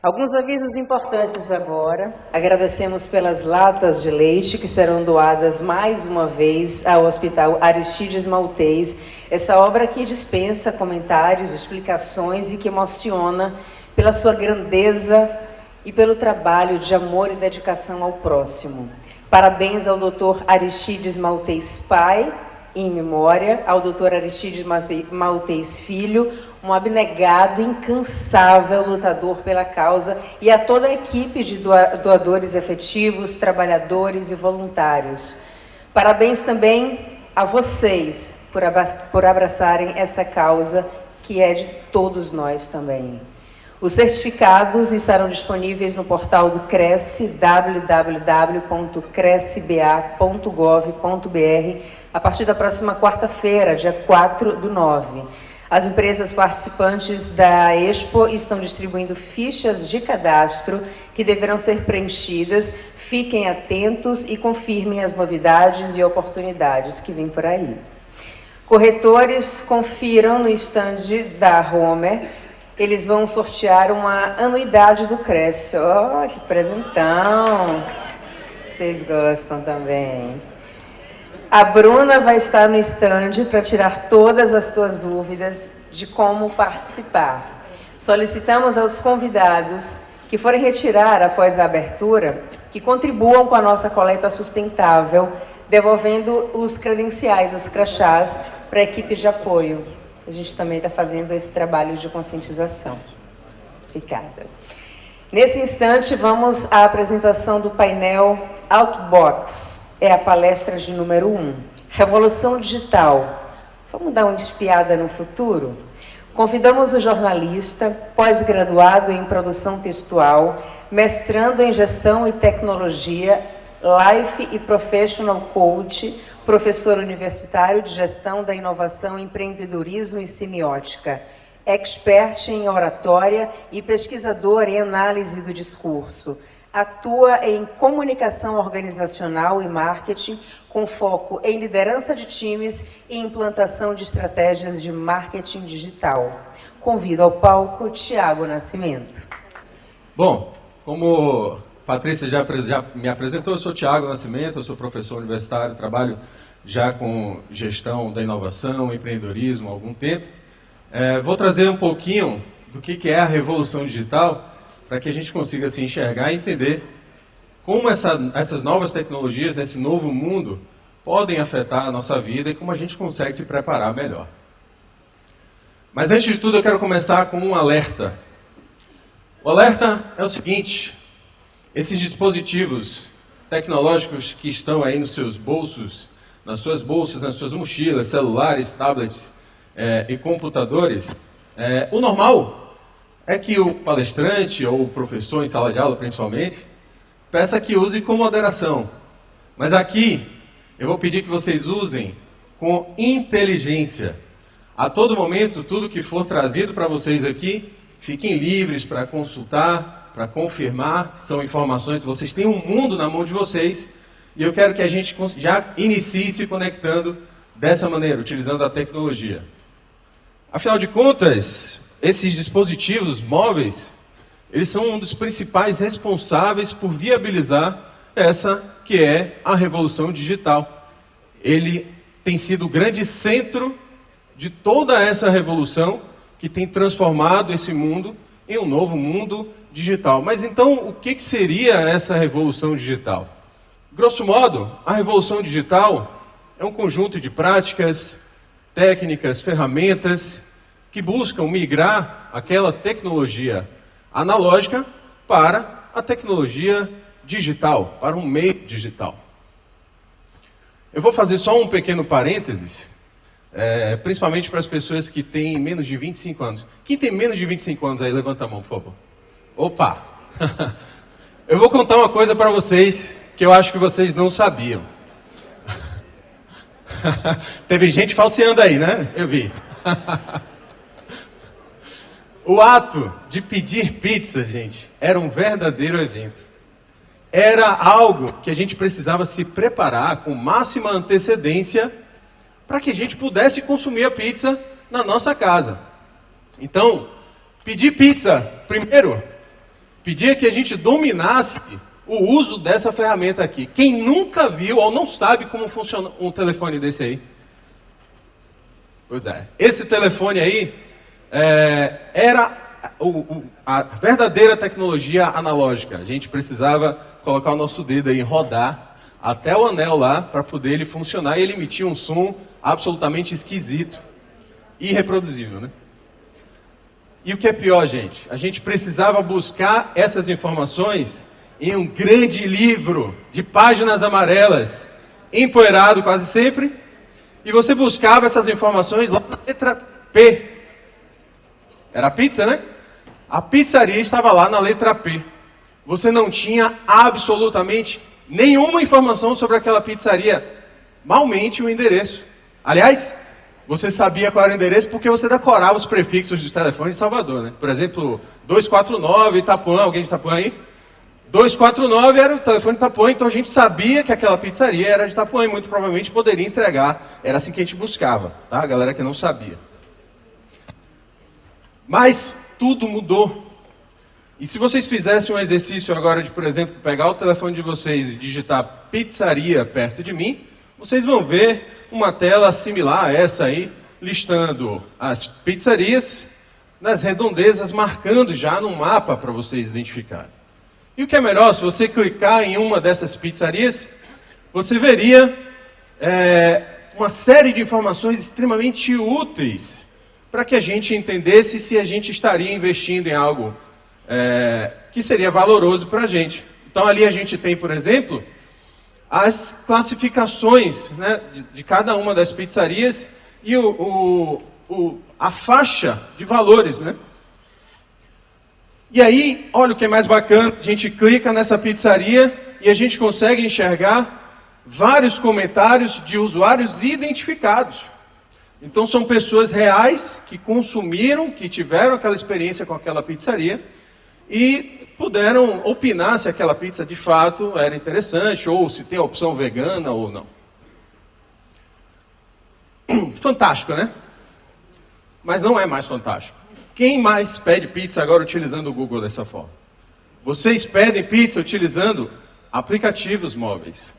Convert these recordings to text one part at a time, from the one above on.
Alguns avisos importantes agora. Agradecemos pelas latas de leite que serão doadas mais uma vez ao Hospital Aristides Maltês. Essa obra que dispensa comentários, explicações e que emociona pela sua grandeza e pelo trabalho de amor e dedicação ao próximo. Parabéns ao Dr. Aristides Maltês Pai, em memória, ao Dr. Aristides Maltês Filho, um abnegado, incansável lutador pela causa, e a toda a equipe de doadores efetivos, trabalhadores e voluntários. Parabéns também a vocês por abraçarem essa causa que é de todos nós também. Os certificados estarão disponíveis no portal do Cresce, www.cresceba.gov.br, a partir da próxima quarta-feira, dia 4/9. As empresas participantes da Expo estão distribuindo fichas de cadastro que deverão ser preenchidas. Fiquem atentos e confirmem as novidades e oportunidades que vêm por aí. Corretores, confiram no estande da Homer. Eles vão sortear uma anuidade do Cresce. Oh, que presentão! Vocês gostam também. A Bruna vai estar no estande para tirar todas as suas dúvidas de como participar. Solicitamos aos convidados que forem retirar após a abertura, que contribuam com a nossa coleta sustentável, devolvendo os credenciais, os crachás, para a equipe de apoio. A gente também está fazendo esse trabalho de conscientização. Obrigada. Nesse instante, vamos à apresentação do painel Outbox. É a palestra de número 1. Revolução Digital. Vamos dar uma espiada no futuro? Convidamos o jornalista, pós-graduado em produção textual, mestrando em gestão e tecnologia, Life e Professional Coach, professor universitário de gestão da inovação, empreendedorismo e semiótica, expert em oratória e pesquisador em análise do discurso. Atua em comunicação organizacional e marketing, com foco em liderança de times e implantação de estratégias de marketing digital. Convido ao palco Tiago Nascimento. Bom, como Patrícia já me apresentou, eu sou Tiago Nascimento, eu sou professor universitário, trabalho já com gestão da inovação, empreendedorismo há algum tempo. Vou trazer um pouquinho do que é a revolução digital, para que a gente consiga se enxergar e entender como essas novas tecnologias, nesse novo mundo, podem afetar a nossa vida e como a gente consegue se preparar melhor. Mas antes de tudo eu quero começar com um alerta. O alerta é o seguinte: esses dispositivos tecnológicos que estão aí nos seus bolsos, nas suas bolsas, nas suas mochilas, celulares, tablets e computadores, o normal é que o palestrante ou o professor em sala de aula, principalmente, peça que use com moderação. Mas aqui eu vou pedir que vocês usem com inteligência. A todo momento, tudo que for trazido para vocês aqui, fiquem livres para consultar, para confirmar, são informações, vocês têm um mundo na mão de vocês, e eu quero que a gente já inicie se conectando dessa maneira, utilizando a tecnologia. Afinal de contas, esses dispositivos móveis, eles são um dos principais responsáveis por viabilizar essa que é a revolução digital. Ele tem sido o grande centro de toda essa revolução que tem transformado esse mundo em um novo mundo digital. Mas então, o que seria essa revolução digital? Grosso modo, a revolução digital é um conjunto de práticas, técnicas, ferramentas que buscam migrar aquela tecnologia analógica para a tecnologia digital, para um meio digital. Eu vou fazer só um pequeno parênteses, principalmente para as pessoas que têm menos de 25 anos. Quem tem menos de 25 anos aí, levanta a mão, por favor. Opa! Eu vou contar uma coisa para vocês que eu acho que vocês não sabiam. Teve gente falseando aí, né? Eu vi. O ato de pedir pizza, gente, era um verdadeiro evento. Era algo que a gente precisava se preparar com máxima antecedência para que a gente pudesse consumir a pizza na nossa casa. Então, pedir pizza primeiro pedia que a gente dominasse o uso dessa ferramenta aqui. Quem nunca viu ou não sabe como funciona um telefone desse aí? Pois é, esse telefone aí era a verdadeira tecnologia analógica. A gente precisava colocar o nosso dedo aí, rodar até o anel lá para poder ele funcionar, e ele emitia um som absolutamente esquisito, irreproduzível, né? E o que é pior, gente, a gente precisava buscar essas informações em um grande livro de páginas amarelas, empoeirado quase sempre, e você buscava essas informações lá na letra P. Era pizza, né? A pizzaria estava lá na letra P. Você não tinha absolutamente nenhuma informação sobre aquela pizzaria, malmente o endereço. Aliás, você sabia qual era o endereço porque você decorava os prefixos dos telefones de Salvador, né? Por exemplo, 249 Itapuã, alguém de Itapuã aí? 249 era o telefone de Itapuã, então a gente sabia que aquela pizzaria era de Itapuã e muito provavelmente poderia entregar. Era assim que a gente buscava, tá? A galera que não sabia. Mas tudo mudou. E se vocês fizessem um exercício agora de, por exemplo, pegar o telefone de vocês e digitar pizzaria perto de mim, vocês vão ver uma tela similar a essa aí, listando as pizzarias nas redondezas, marcando já no mapa para vocês identificarem. E o que é melhor, se você clicar em uma dessas pizzarias, você veria uma série de informações extremamente úteis para que a gente entendesse se a gente estaria investindo em algo que seria valoroso para a gente. Então ali a gente tem, por exemplo, as classificações, né, de cada uma das pizzarias e a faixa de valores, né? E aí, olha o que é mais bacana, a gente clica nessa pizzaria e a gente consegue enxergar vários comentários de usuários identificados. Então são pessoas reais que consumiram, que tiveram aquela experiência com aquela pizzaria e puderam opinar se aquela pizza de fato era interessante ou se tem a opção vegana ou não. Fantástico, né? Mas não é mais fantástico. Quem mais pede pizza agora utilizando o Google dessa forma? Vocês pedem pizza utilizando aplicativos móveis,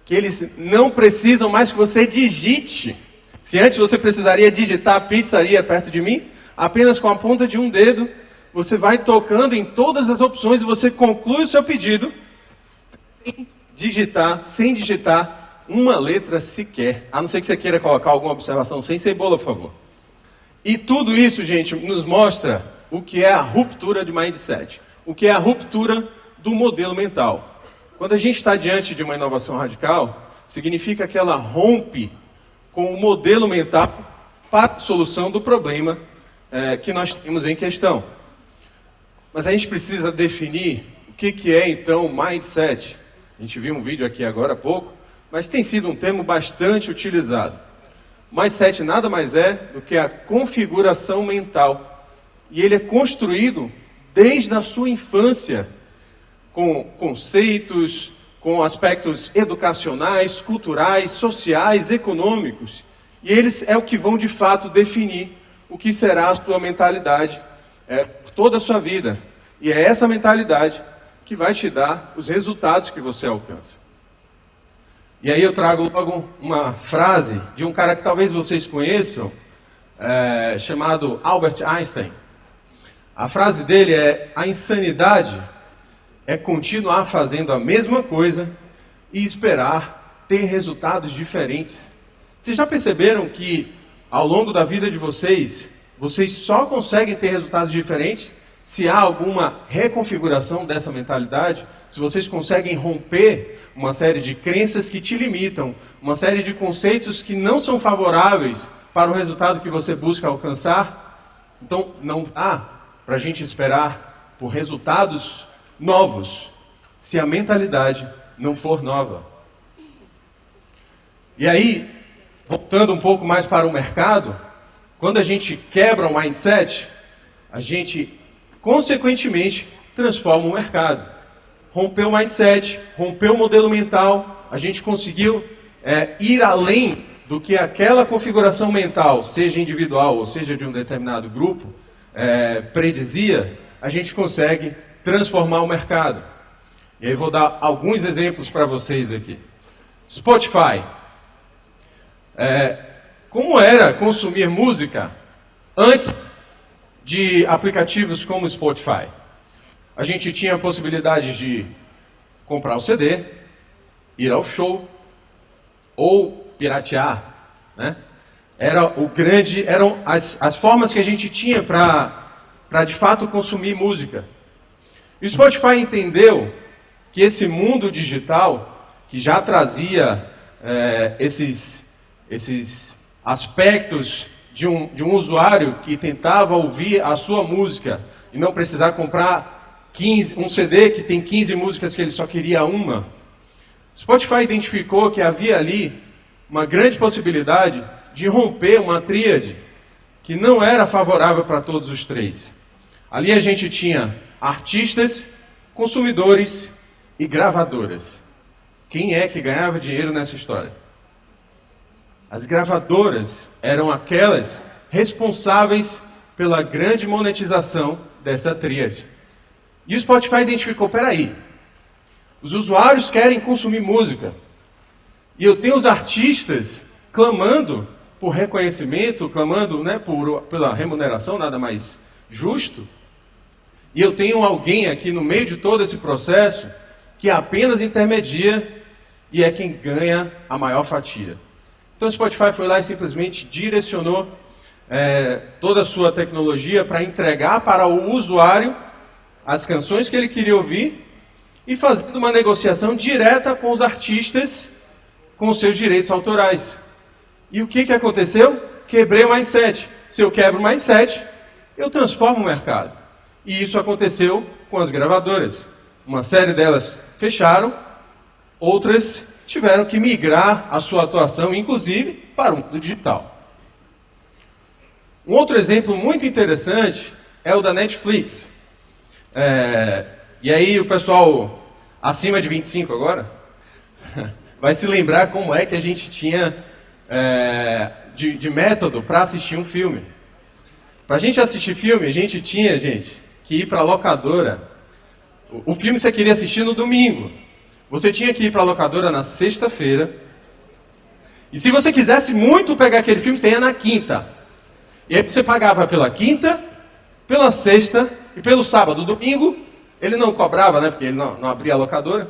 que eles não precisam mais que você digite. Se antes você precisaria digitar pizzaria perto de mim, apenas com a ponta de um dedo, você vai tocando em todas as opções e você conclui o seu pedido sem digitar uma letra sequer. A não ser que você queira colocar alguma observação sem cebola, por favor. E tudo isso, gente, nos mostra o que é a ruptura de mindset. O que é a ruptura do modelo mental. Quando a gente está diante de uma inovação radical, significa que ela rompe com o modelo mental para a solução do problema que nós temos em questão. Mas a gente precisa definir o que é então mindset. A gente viu um vídeo aqui agora há pouco, mas tem sido um termo bastante utilizado. Mindset nada mais é do que a configuração mental. E ele é construído desde a sua infância, com conceitos, com aspectos educacionais, culturais, sociais, econômicos. E eles é o que vão de fato definir o que será a sua mentalidade toda a sua vida. E é essa mentalidade que vai te dar os resultados que você alcança. E aí eu trago logo uma frase de um cara que talvez vocês conheçam, chamado Albert Einstein. A frase dele é: a insanidade é continuar fazendo a mesma coisa e esperar ter resultados diferentes. Vocês já perceberam que ao longo da vida de vocês só conseguem ter resultados diferentes se há alguma reconfiguração dessa mentalidade? Se vocês conseguem romper uma série de crenças que te limitam, uma série de conceitos que não são favoráveis para o resultado que você busca alcançar, então não dá para a gente esperar por resultados novos se a mentalidade não for nova. E aí, voltando um pouco mais para o mercado, quando a gente quebra o mindset, a gente consequentemente transforma o mercado. Rompeu o mindset, rompeu o modelo mental, a gente conseguiu ir além do que aquela configuração mental, seja individual ou seja de um determinado grupo, predizia. A gente consegue transformar o mercado. E aí vou dar alguns exemplos para vocês aqui. Spotify. Como era consumir música antes de aplicativos como Spotify? A gente tinha a possibilidade de comprar o CD, ir ao show, ou piratear, né? Eram as formas que a gente tinha para de fato consumir música. E o Spotify entendeu que esse mundo digital, que já trazia esses aspectos de um usuário que tentava ouvir a sua música e não precisar comprar um CD que tem 15 músicas que ele só queria uma, o Spotify identificou que havia ali uma grande possibilidade de romper uma tríade que não era favorável para todos os três. Ali a gente tinha artistas, consumidores e gravadoras. Quem é que ganhava dinheiro nessa história? As gravadoras eram aquelas responsáveis pela grande monetização dessa tríade. E o Spotify identificou, peraí, os usuários querem consumir música. E eu tenho os artistas clamando por reconhecimento, clamando, né, pela remuneração, nada mais justo. E eu tenho alguém aqui no meio de todo esse processo que apenas intermedia e é quem ganha a maior fatia. Então o Spotify foi lá e simplesmente direcionou toda a sua tecnologia para entregar para o usuário as canções que ele queria ouvir e fazendo uma negociação direta com os artistas com seus direitos autorais. E o que aconteceu? Quebrei o mindset. Se eu quebro o mindset, eu transformo o mercado. E isso aconteceu com as gravadoras. Uma série delas fecharam, outras tiveram que migrar a sua atuação, inclusive, para o mundo digital. Um outro exemplo muito interessante é o da Netflix. E aí o pessoal acima de 25 agora vai se lembrar como é que a gente tinha de método para assistir um filme. Para a gente assistir filme, a gente tinha, que ir para a locadora. O filme você queria assistir no domingo. Você tinha que ir para a locadora na sexta-feira. E se você quisesse muito pegar aquele filme, você ia na quinta. E aí você pagava pela quinta, pela sexta e pelo sábado. Domingo, ele não cobrava, né? Porque ele não abria a locadora.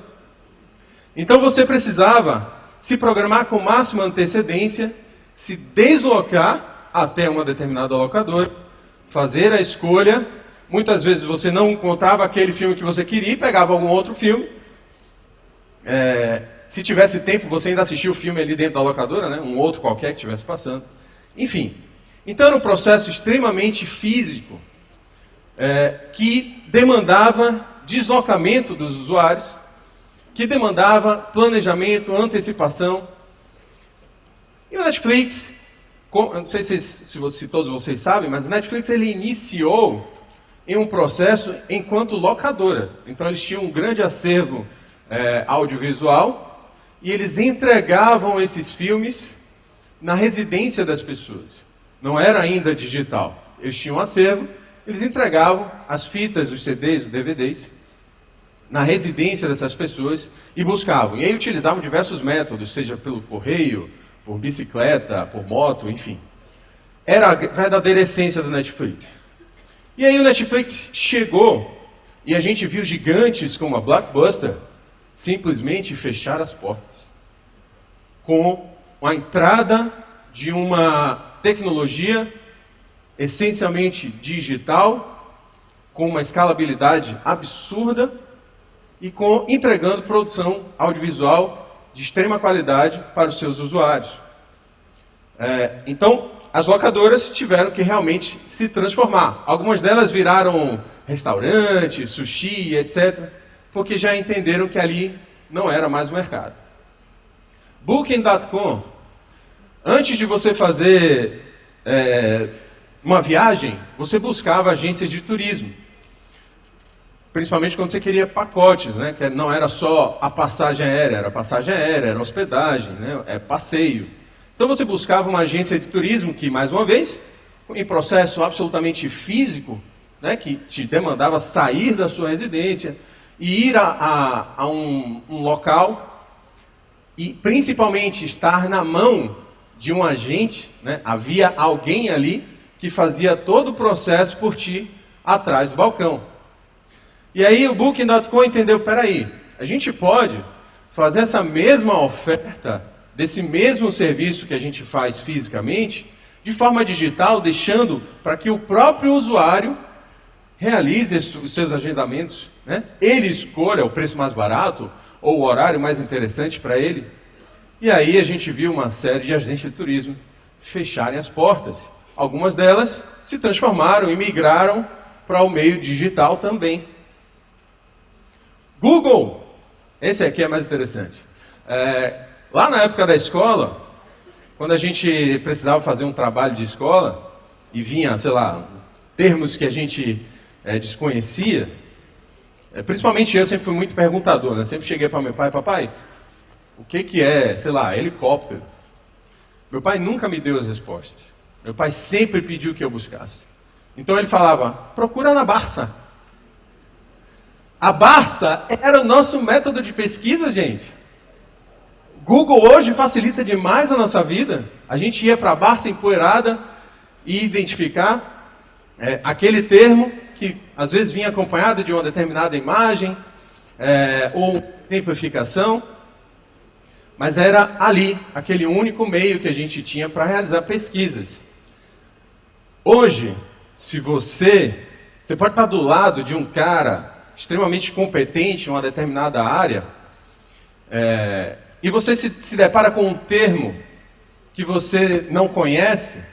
Então você precisava se programar com máxima antecedência, se deslocar até uma determinada locadora, fazer a escolha. Muitas vezes você não encontrava aquele filme que você queria e pegava algum outro filme. Se tivesse tempo, você ainda assistia o filme ali dentro da locadora, né? Um outro qualquer que estivesse passando. Enfim, então era um processo extremamente físico, que demandava deslocamento dos usuários, que demandava planejamento, antecipação. E o Netflix, não sei se todos vocês sabem, mas o Netflix ele iniciou em um processo enquanto locadora. Então eles tinham um grande acervo audiovisual e eles entregavam esses filmes na residência das pessoas. Não era ainda digital. Eles tinham um acervo, eles entregavam as fitas, os CDs, os DVDs na residência dessas pessoas e buscavam. E aí utilizavam diversos métodos, seja pelo correio, por bicicleta, por moto, enfim. Era a verdadeira essência do Netflix. E aí o Netflix chegou e a gente viu gigantes como a Blockbuster simplesmente fechar as portas. Com a entrada de uma tecnologia essencialmente digital, com uma escalabilidade absurda e entregando produção audiovisual de extrema qualidade para os seus usuários. Então, as locadoras tiveram que realmente se transformar. Algumas delas viraram restaurantes, sushi, etc., porque já entenderam que ali não era mais o mercado. Booking.com, antes de você fazer uma viagem, você buscava agências de turismo. Principalmente quando você queria pacotes, né? Que não era só a passagem aérea, era hospedagem, né? Passeio. Então você buscava uma agência de turismo que, mais uma vez, em processo absolutamente físico, né, que te demandava sair da sua residência e ir a um local e principalmente estar na mão de um agente, né, havia alguém ali que fazia todo o processo por ti atrás do balcão. E aí o Booking.com entendeu, peraí, a gente pode fazer essa mesma oferta desse mesmo serviço que a gente faz fisicamente, de forma digital, deixando para que o próprio usuário realize os seus agendamentos, né? Ele escolha o preço mais barato ou o horário mais interessante para ele. E aí a gente viu uma série de agentes de turismo fecharem as portas. Algumas delas se transformaram e migraram para o meio digital também. Google, esse aqui é mais interessante. Lá na época da escola, quando a gente precisava fazer um trabalho de escola e vinha, sei lá, termos que a gente desconhecia, principalmente eu sempre fui muito perguntador, né? Sempre cheguei para meu pai, papai, o que é, sei lá, helicóptero? Meu pai nunca me deu as respostas. Meu pai sempre pediu que eu buscasse. Então ele falava, procura na Barça. A Barça era o nosso método de pesquisa, gente. Google hoje facilita demais a nossa vida. A gente ia para a Barça empoeirada e identificar aquele termo que às vezes vinha acompanhado de uma determinada imagem ou templificação, mas era ali, aquele único meio que a gente tinha para realizar pesquisas. Hoje, se você pode estar do lado de um cara extremamente competente em uma determinada área, e você se depara com um termo que você não conhece,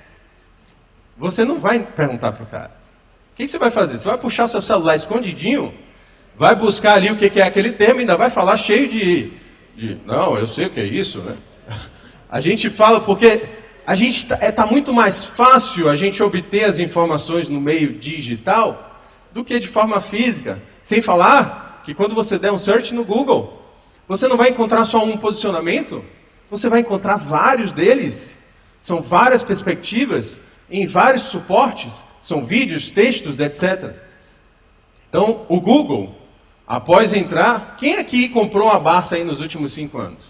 você não vai perguntar para o cara. O que você vai fazer? Você vai puxar seu celular escondidinho, vai buscar ali o que é aquele termo e ainda vai falar cheio de não, eu sei o que é isso, né? A gente fala porque a gente tá muito mais fácil a gente obter as informações no meio digital do que de forma física. Sem falar que quando você der um search no Google, você não vai encontrar só um posicionamento, você vai encontrar vários deles. São várias perspectivas, em vários suportes, são vídeos, textos, etc. Então, o Google, após entrar, quem aqui comprou uma Barça aí nos últimos 5 anos?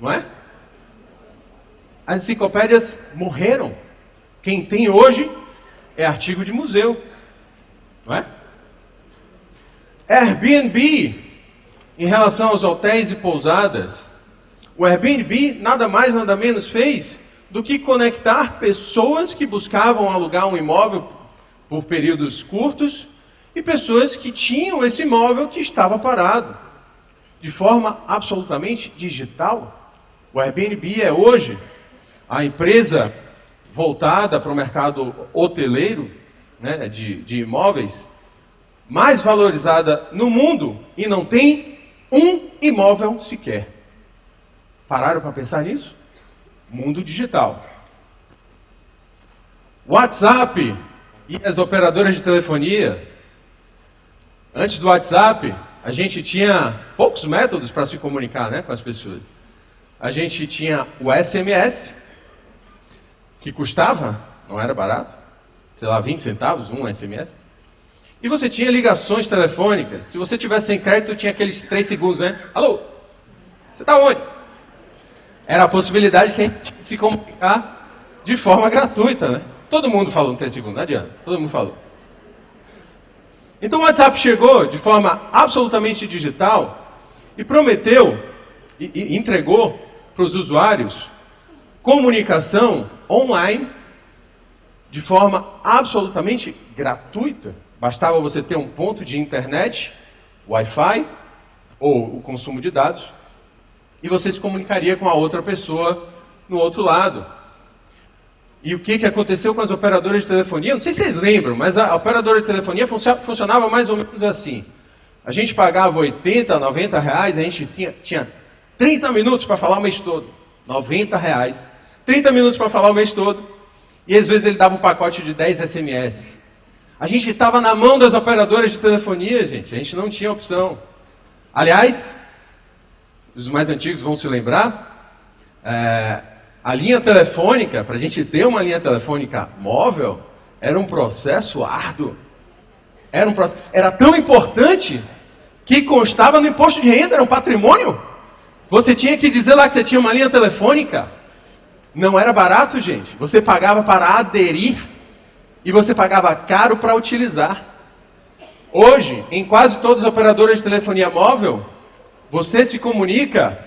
Não é? As enciclopédias morreram. Quem tem hoje é artigo de museu. Não é? Airbnb, em relação aos hotéis e pousadas, o Airbnb nada mais, nada menos fez do que conectar pessoas que buscavam alugar um imóvel por períodos curtos e pessoas que tinham esse imóvel que estava parado, de forma absolutamente digital. O Airbnb é hoje a empresa voltada para o mercado hoteleiro, né, de imóveis, mais valorizada no mundo e não tem um imóvel sequer. Pararam para pensar nisso? Mundo digital. WhatsApp e as operadoras de telefonia. Antes do WhatsApp, a gente tinha poucos métodos para se comunicar, né, com as pessoas. A gente tinha o SMS, que custava, não era barato, sei lá, 20 centavos, um SMS. E você tinha ligações telefônicas. Se você tivesse sem crédito, tinha aqueles 3 segundos, né? Alô? Você está onde? Era a possibilidade de a gente se comunicar de forma gratuita, né? Todo mundo falou no 3 segundos, não adianta. Todo mundo falou. Então o WhatsApp chegou de forma absolutamente digital e prometeu e entregou para os usuários comunicação online de forma absolutamente gratuita. Bastava você ter um ponto de internet, Wi-Fi, ou o consumo de dados, e você se comunicaria com a outra pessoa no outro lado. E o que aconteceu com as operadoras de telefonia? Não sei se vocês lembram, mas a operadora de telefonia funcionava mais ou menos assim. A gente pagava 80, 90 reais, a gente tinha 30 minutos para falar o mês todo. 90 reais. 30 minutos para falar o mês todo. E às vezes ele dava um pacote de 10 SMS. A gente estava na mão das operadoras de telefonia, gente. A gente não tinha opção. Aliás, os mais antigos vão se lembrar, a linha telefônica, para a gente ter uma linha telefônica móvel, Era um processo árduo. Era tão importante que constava no imposto de renda, era um patrimônio. Você tinha que dizer lá que você tinha uma linha telefônica. Não era barato, gente. Você pagava para aderir e você pagava caro para utilizar. Hoje, em quase todas as operadoras de telefonia móvel, você se comunica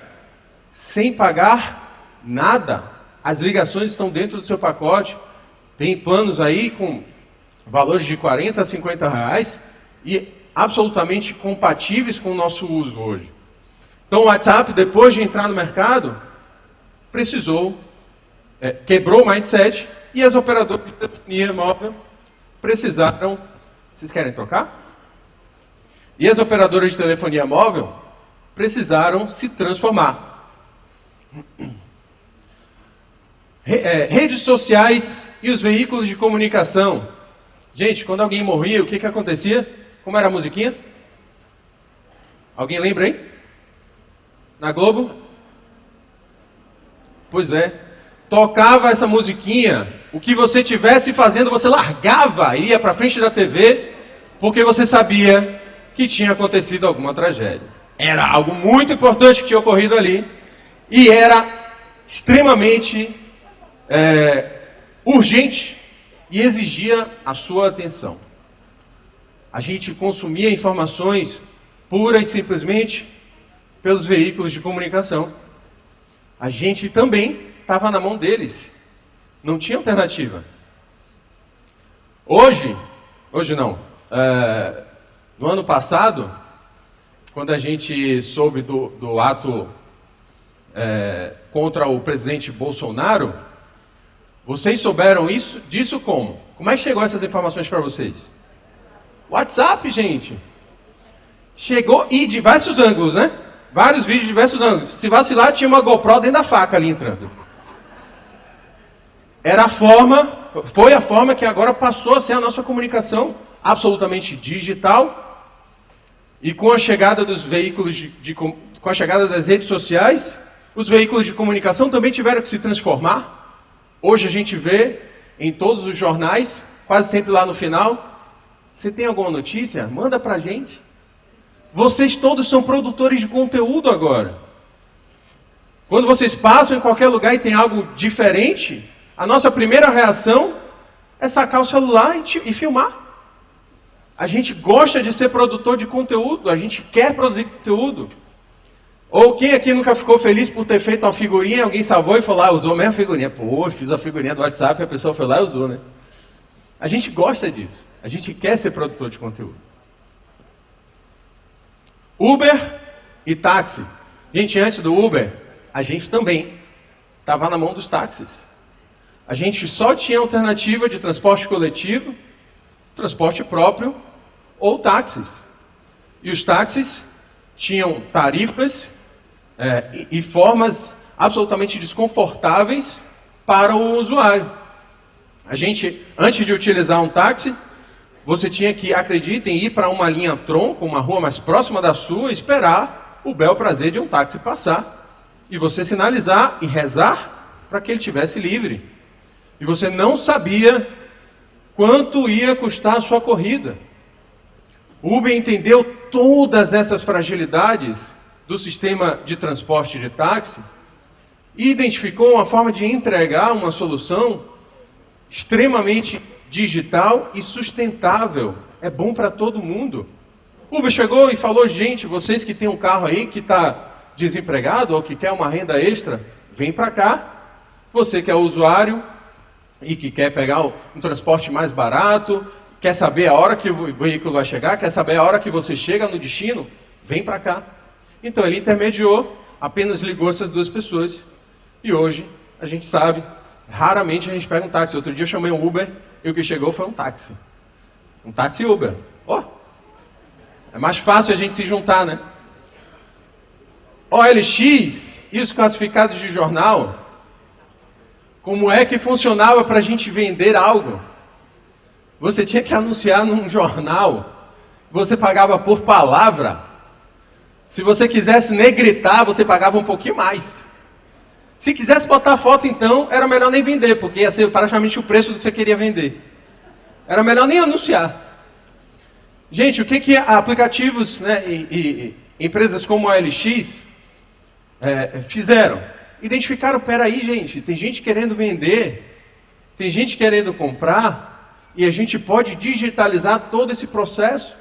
sem pagar nada. As ligações estão dentro do seu pacote. Tem planos aí com valores de 40 a 50 reais e absolutamente compatíveis com o nosso uso hoje. Então o WhatsApp, depois de entrar no mercado, quebrou o mindset e as operadoras de telefonia móvel precisaram... Vocês querem trocar? E as operadoras de telefonia móvel precisaram se transformar. Redes sociais e os veículos de comunicação. Gente, quando alguém morria, o que acontecia? Como era a musiquinha? Alguém lembra aí? Na Globo? Pois é. Tocava essa musiquinha, o que você estivesse fazendo, você largava, ia para frente da TV, porque você sabia que tinha acontecido alguma tragédia. Era algo muito importante que tinha ocorrido ali, e era extremamente urgente, e exigia a sua atenção. A gente consumia informações pura e simplesmente pelos veículos de comunicação. A gente também estava na mão deles. Não tinha alternativa. Hoje não. No ano passado, quando a gente soube do ato contra o presidente Bolsonaro, vocês souberam disso como? Como é que chegou essas informações para vocês? WhatsApp, gente. Chegou e diversos ângulos, né? Vários vídeos de diversos ângulos. Se vacilar, tinha uma GoPro dentro da faca ali entrando. Foi a forma que agora passou a ser a nossa comunicação absolutamente digital. E com a chegada dos veículos com a chegada das redes sociais, os veículos de comunicação também tiveram que se transformar. Hoje a gente vê em todos os jornais, quase sempre lá no final, você tem alguma notícia? Manda pra gente. Vocês todos são produtores de conteúdo agora. Quando vocês passam em qualquer lugar e tem algo diferente, a nossa primeira reação é sacar o celular e filmar. A gente gosta de ser produtor de conteúdo, a gente quer produzir conteúdo. Ou quem aqui nunca ficou feliz por ter feito uma figurinha, alguém salvou e falou, usou a mesma figurinha. Pô, fiz a figurinha do WhatsApp e a pessoa foi lá e usou, né? A gente gosta disso. A gente quer ser produtor de conteúdo. Uber e táxi. Gente, antes do Uber, a gente também estava na mão dos táxis. A gente só tinha alternativa de transporte coletivo, transporte próprio ou táxis. E os táxis tinham tarifas e formas absolutamente desconfortáveis para o usuário. A gente, antes de utilizar um táxi, você tinha que, acreditem, ir para uma linha tronco, uma rua mais próxima da sua, esperar o bel prazer de um táxi passar. E você sinalizar e rezar para que ele estivesse livre. E você não sabia quanto ia custar a sua corrida. O Uber entendeu todas essas fragilidades do sistema de transporte de táxi e identificou uma forma de entregar uma solução extremamente digital e sustentável. É bom para todo mundo. O Uber chegou e falou, gente, vocês que têm um carro aí que está desempregado ou que quer uma renda extra, vem para cá. Você que é usuário e que quer pegar um transporte mais barato, quer saber a hora que o veículo vai chegar, quer saber a hora que você chega no destino, vem para cá. Então ele intermediou, apenas ligou essas duas pessoas. E hoje a gente sabe, raramente a gente pega um táxi. Outro dia eu chamei um Uber e o que chegou foi um táxi. Um táxi Uber. É mais fácil a gente se juntar, né? OLX e os classificados de jornal, como é que funcionava para a gente vender algo? Você tinha que anunciar num jornal, você pagava por palavra. Se você quisesse negritar, você pagava um pouquinho mais. Se quisesse botar foto, então, era melhor nem vender, porque ia ser praticamente o preço do que você queria vender. Era melhor nem anunciar. Gente, o que aplicativos, né, e empresas como a OLX fizeram? Identificaram, peraí, gente, tem gente querendo vender, tem gente querendo comprar, e a gente pode digitalizar todo esse processo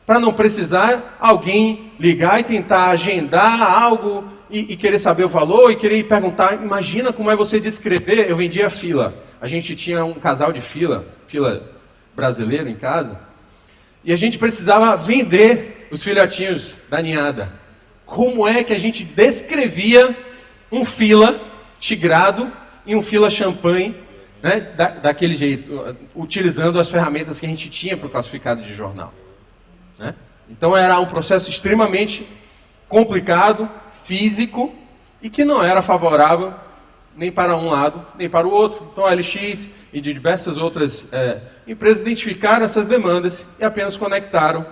para não precisar alguém ligar e tentar agendar algo e querer saber o valor e querer perguntar. Imagina como é você descrever. Eu vendia fila. A gente tinha um casal de fila brasileiro em casa, e a gente precisava vender os filhotinhos da ninhada. Como é que a gente descrevia um fila tigrado e um fila champanhe, né, daquele jeito, utilizando as ferramentas que a gente tinha para o classificado de jornal, né? Então era um processo extremamente complicado, físico, e que não era favorável nem para um lado, nem para o outro. Então a LX e de diversas outras empresas identificaram essas demandas e apenas conectaram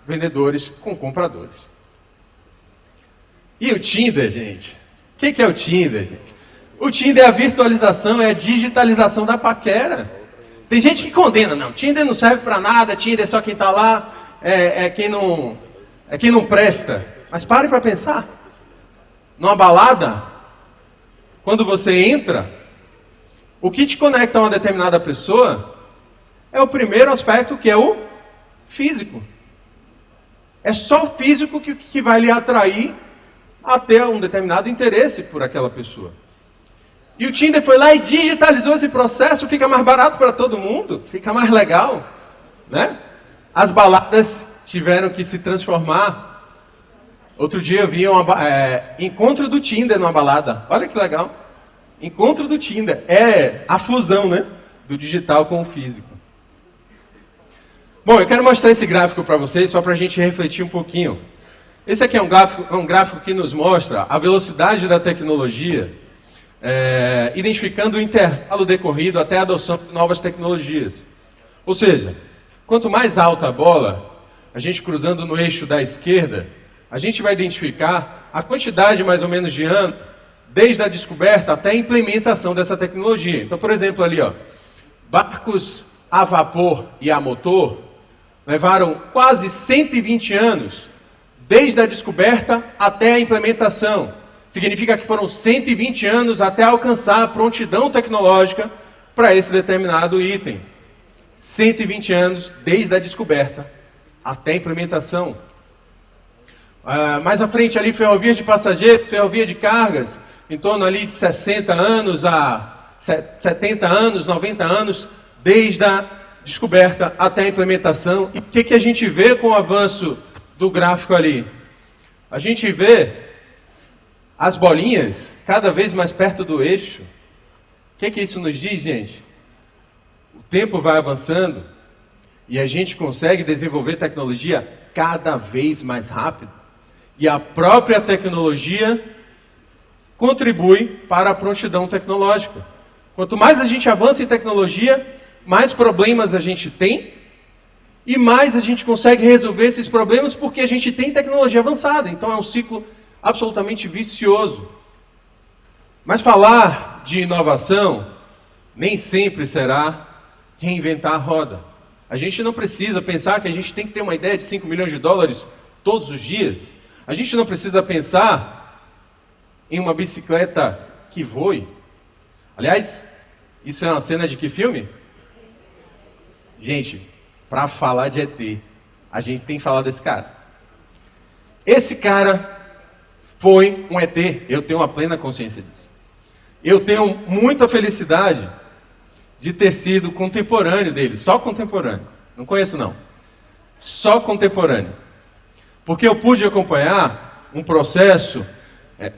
vendedores com compradores. E o Tinder, gente? O que é o Tinder, gente? O Tinder é a virtualização, é a digitalização da paquera. Tem gente que condena, não, Tinder não serve para nada, Tinder é só quem está lá, quem não presta. Mas pare para pensar. Numa balada, quando você entra, o que te conecta a uma determinada pessoa é o primeiro aspecto, que é o físico. É só o físico que vai lhe atrair a ter um determinado interesse por aquela pessoa. E o Tinder foi lá e digitalizou esse processo, fica mais barato para todo mundo, fica mais legal, né? As baladas tiveram que se transformar. Outro dia eu vi encontro do Tinder numa balada. Olha que legal. Encontro do Tinder. É a fusão, né, do digital com o físico. Bom, eu quero mostrar esse gráfico para vocês, só para a gente refletir um pouquinho. Esse aqui é um gráfico que nos mostra a velocidade da tecnologia, identificando o intervalo decorrido até a adoção de novas tecnologias. Ou seja, quanto mais alta a bola, a gente cruzando no eixo da esquerda, a gente vai identificar a quantidade mais ou menos de anos, desde a descoberta até a implementação dessa tecnologia. Então, por exemplo, ali, ó, barcos a vapor e a motor levaram quase 120 anos, desde a descoberta até a implementação. Significa que foram 120 anos até alcançar a prontidão tecnológica para esse determinado item. 120 anos desde a descoberta até a implementação. Mais à frente ali, ferrovia de passageiros, ferrovia de cargas, em torno ali de 60 anos a 70 anos, 90 anos, desde a descoberta até a implementação. E o que a gente vê com o avanço do gráfico ali? A gente vê as bolinhas cada vez mais perto do eixo. O que isso nos diz, gente? O tempo vai avançando e a gente consegue desenvolver tecnologia cada vez mais rápido. E a própria tecnologia contribui para a prontidão tecnológica. Quanto mais a gente avança em tecnologia, mais problemas a gente tem e mais a gente consegue resolver esses problemas porque a gente tem tecnologia avançada. Então é um ciclo absolutamente vicioso. Mas falar de inovação nem sempre será reinventar a roda. A gente não precisa pensar que a gente tem que ter uma ideia de 5 milhões de dólares todos os dias. A gente não precisa pensar em uma bicicleta que voe. Aliás, isso é uma cena de que filme? Gente, para falar de ET, a gente tem que falar desse cara. Esse cara foi um ET, eu tenho uma plena consciência disso. Eu tenho muita felicidade de ter sido contemporâneo dele, só contemporâneo. Não conheço não. Só contemporâneo. Porque eu pude acompanhar um processo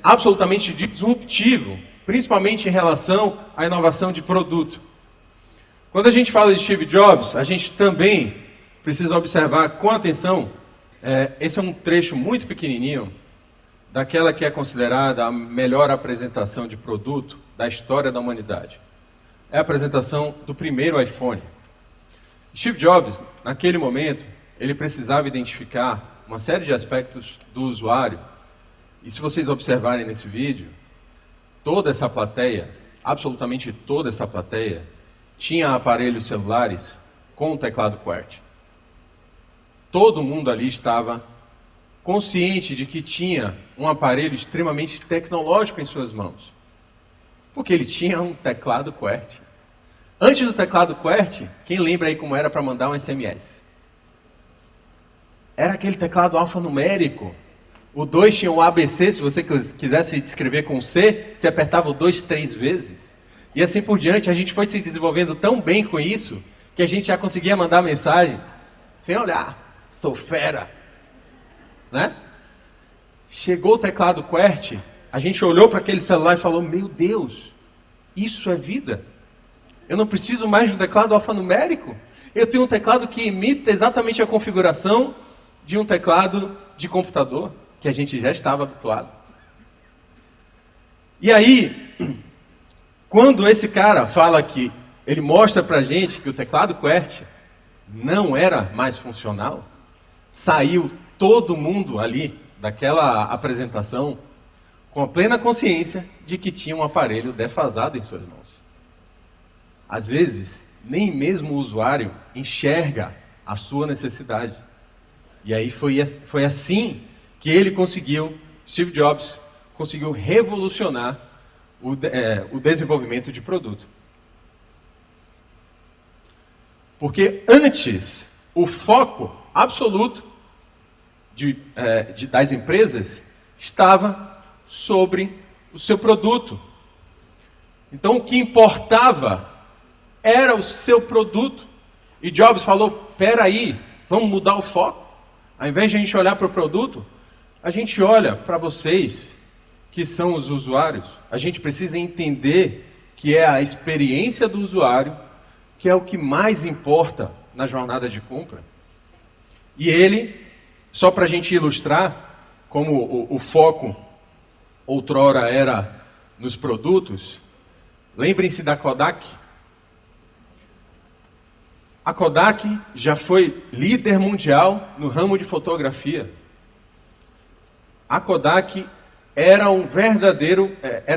absolutamente disruptivo, principalmente em relação à inovação de produto. Quando a gente fala de Steve Jobs, a gente também precisa observar com atenção, esse é um trecho muito pequenininho, daquela que é considerada a melhor apresentação de produto da história da humanidade. É a apresentação do primeiro iPhone. Steve Jobs, naquele momento, ele precisava identificar uma série de aspectos do usuário. E se vocês observarem nesse vídeo, toda essa plateia, absolutamente toda essa plateia, tinha aparelhos celulares com o teclado QWERTY. Todo mundo ali estava consciente de que tinha um aparelho extremamente tecnológico em suas mãos. Porque ele tinha um teclado QWERTY. Antes do teclado QWERTY, quem lembra aí como era para mandar um SMS? Era aquele teclado alfanumérico. O 2 tinha o ABC, se você quisesse escrever com C, você apertava o 2 3 vezes. E assim por diante, a gente foi se desenvolvendo tão bem com isso, que a gente já conseguia mandar mensagem sem olhar. Sou fera. Né? Chegou o teclado QWERTY, a gente olhou para aquele celular e falou, meu Deus, isso é vida. Eu não preciso mais de um teclado alfanumérico. Eu tenho um teclado que imita exatamente a configuração de um teclado de computador, que a gente já estava habituado. E aí, quando esse cara fala que, ele mostra pra gente que o teclado QWERTY não era mais funcional, saiu todo mundo ali daquela apresentação com a plena consciência de que tinha um aparelho defasado em suas mãos. Às vezes, nem mesmo o usuário enxerga a sua necessidade. E aí foi assim que ele conseguiu, Steve Jobs, conseguiu revolucionar o desenvolvimento de produto. Porque antes, o foco absoluto das empresas estava sobre o seu produto. Então, o que importava era o seu produto. E Jobs falou, peraí, vamos mudar o foco. Ao invés de a gente olhar para o produto, a gente olha para vocês, que são os usuários. A gente precisa entender que é a experiência do usuário, que é o que mais importa na jornada de compra. E ele, só para a gente ilustrar, como o foco outrora era nos produtos, lembrem-se da Kodak. A Kodak já foi líder mundial no ramo de fotografia. A Kodak era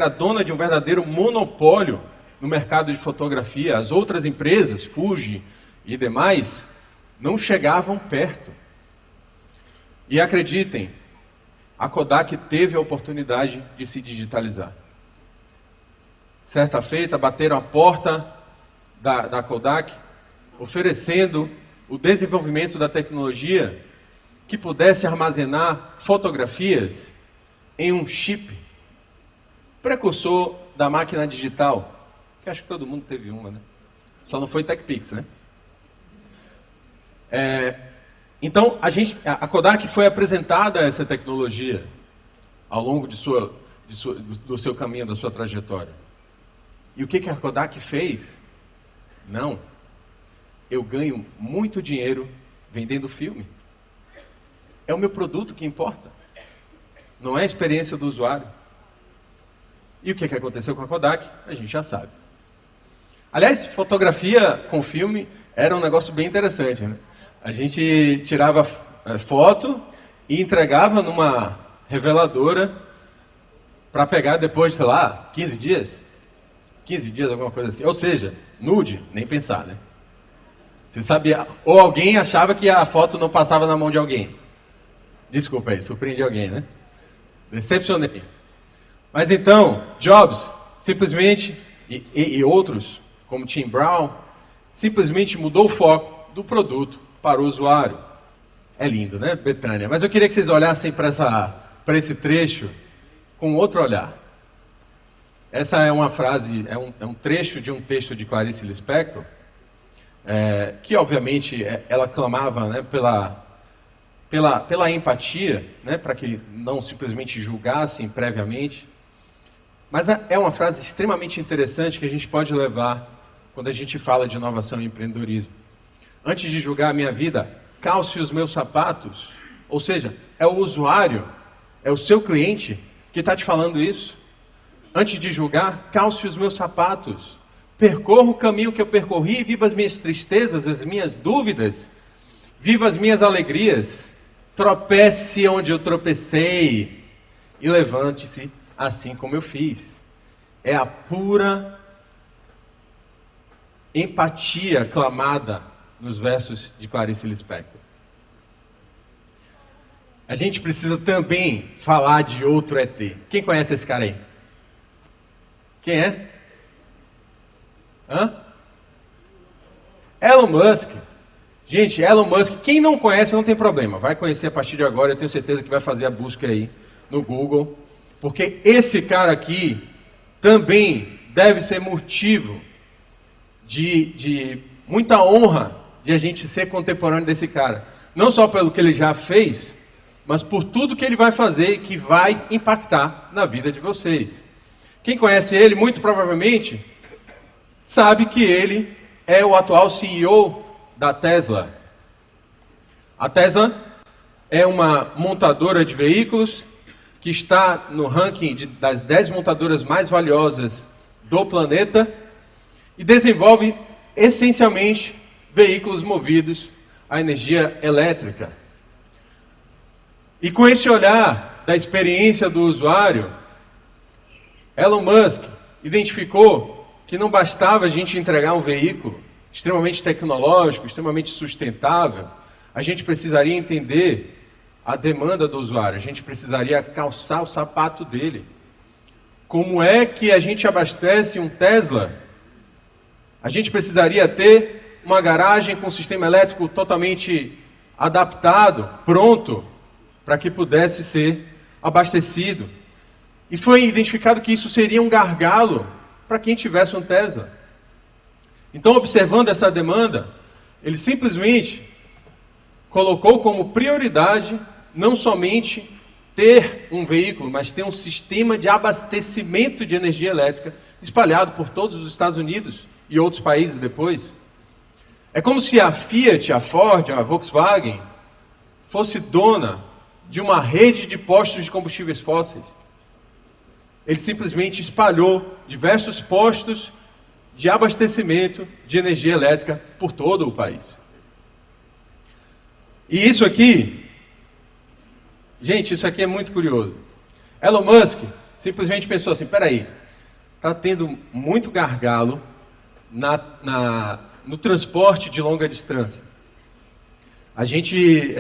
dona de um verdadeiro monopólio no mercado de fotografia. As outras empresas, Fuji e demais, não chegavam perto. E acreditem, a Kodak teve a oportunidade de se digitalizar. Certa feita, bateram a porta da Kodak, oferecendo o desenvolvimento da tecnologia que pudesse armazenar fotografias em um chip, precursor da máquina digital, que acho que todo mundo teve uma, né? Só não foi TechPix, né? Então, a Kodak foi apresentada a essa tecnologia ao longo do seu caminho, da sua trajetória. E o que a Kodak fez? Não. Eu ganho muito dinheiro vendendo filme. É o meu produto que importa. Não é a experiência do usuário. E o que aconteceu com a Kodak? A gente já sabe. Aliás, fotografia com filme era um negócio bem interessante, né? A gente tirava foto e entregava numa reveladora para pegar depois, sei lá, 15 dias. 15 dias, alguma coisa assim. Ou seja, nude, nem pensar, né? Você sabia, ou alguém achava que a foto não passava na mão de alguém. Desculpa aí, surpreendi alguém, né? Decepcionei. Mas então, Jobs simplesmente, e outros, como Tim Brown, simplesmente mudou o foco do produto para o usuário. É lindo, né, Betânia? Mas eu queria que vocês olhassem para esse trecho com outro olhar. Essa é uma frase, é um trecho de um texto de Clarice Lispector, que obviamente ela clamava, né, pela empatia, né, para que não simplesmente julgassem previamente. Mas é uma frase extremamente interessante que a gente pode levar quando a gente fala de inovação e empreendedorismo. Antes de julgar a minha vida, calce os meus sapatos. Ou seja, é o usuário, é o seu cliente que está te falando isso. Antes de julgar, calce os meus sapatos. Percorra o caminho que eu percorri, viva as minhas tristezas, as minhas dúvidas, viva as minhas alegrias, tropece onde eu tropecei e levante-se assim como eu fiz. É a pura empatia clamada nos versos de Clarice Lispector. A gente precisa também falar de outro ET. Quem conhece esse cara aí? Quem é? Hã? Elon Musk. Gente, Elon Musk, quem não conhece não tem problema. Vai conhecer a partir de agora, eu tenho certeza que vai fazer a busca aí no Google. Porque esse cara aqui também deve ser motivo de muita honra de a gente ser contemporâneo desse cara. Não só pelo que ele já fez, mas por tudo que ele vai fazer e que vai impactar na vida de vocês. Quem conhece ele, muito provavelmente, sabe que ele é o atual CEO da Tesla. A Tesla é uma montadora de veículos que está no ranking das 10 montadoras mais valiosas do planeta e desenvolve essencialmente veículos movidos à energia elétrica. E com esse olhar da experiência do usuário, Elon Musk identificou que não bastava a gente entregar um veículo extremamente tecnológico, extremamente sustentável, a gente precisaria entender a demanda do usuário, a gente precisaria calçar o sapato dele. Como é que a gente abastece um Tesla? A gente precisaria ter uma garagem com sistema elétrico totalmente adaptado, pronto, para que pudesse ser abastecido. E foi identificado que isso seria um gargalo para quem tivesse um Tesla. Então, observando essa demanda, ele simplesmente colocou como prioridade não somente ter um veículo, mas ter um sistema de abastecimento de energia elétrica espalhado por todos os Estados Unidos e outros países depois. É como se a Fiat, a Ford, a Volkswagen fosse dona de uma rede de postos de combustíveis fósseis. Ele simplesmente espalhou diversos postos de abastecimento de energia elétrica por todo o país. E isso aqui, gente, isso aqui é muito curioso. Elon Musk simplesmente pensou assim, peraí, está tendo muito gargalo no transporte de longa distância. A gente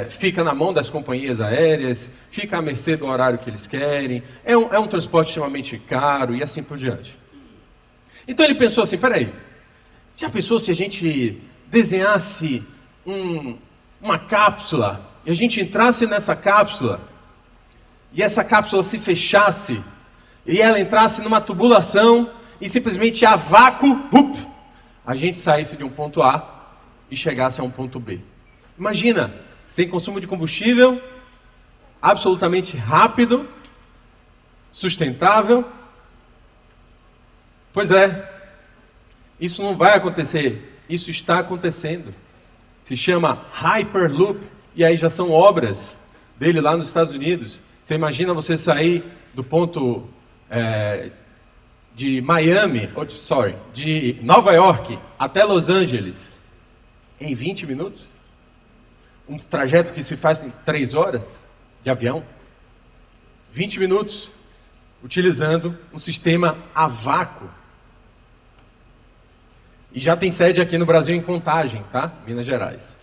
fica na mão das companhias aéreas, fica à mercê do horário que eles querem, é um transporte extremamente caro e assim por diante. Então ele pensou assim, peraí, já pensou se a gente desenhasse uma cápsula, e a gente entrasse nessa cápsula, e essa cápsula se fechasse, e ela entrasse numa tubulação, e simplesmente a vácuo, a gente saísse de um ponto A e chegasse a um ponto B. Imagina, sem consumo de combustível, absolutamente rápido, sustentável. Pois é, isso não vai acontecer, isso está acontecendo. Se chama Hyperloop, e aí já são obras dele lá nos Estados Unidos. Você imagina você sair do ponto de de Nova York até Los Angeles em 20 minutos? Um trajeto que se faz em 3 horas de avião, 20 minutos, utilizando um sistema a vácuo. E já tem sede aqui no Brasil em Contagem, tá? Minas Gerais.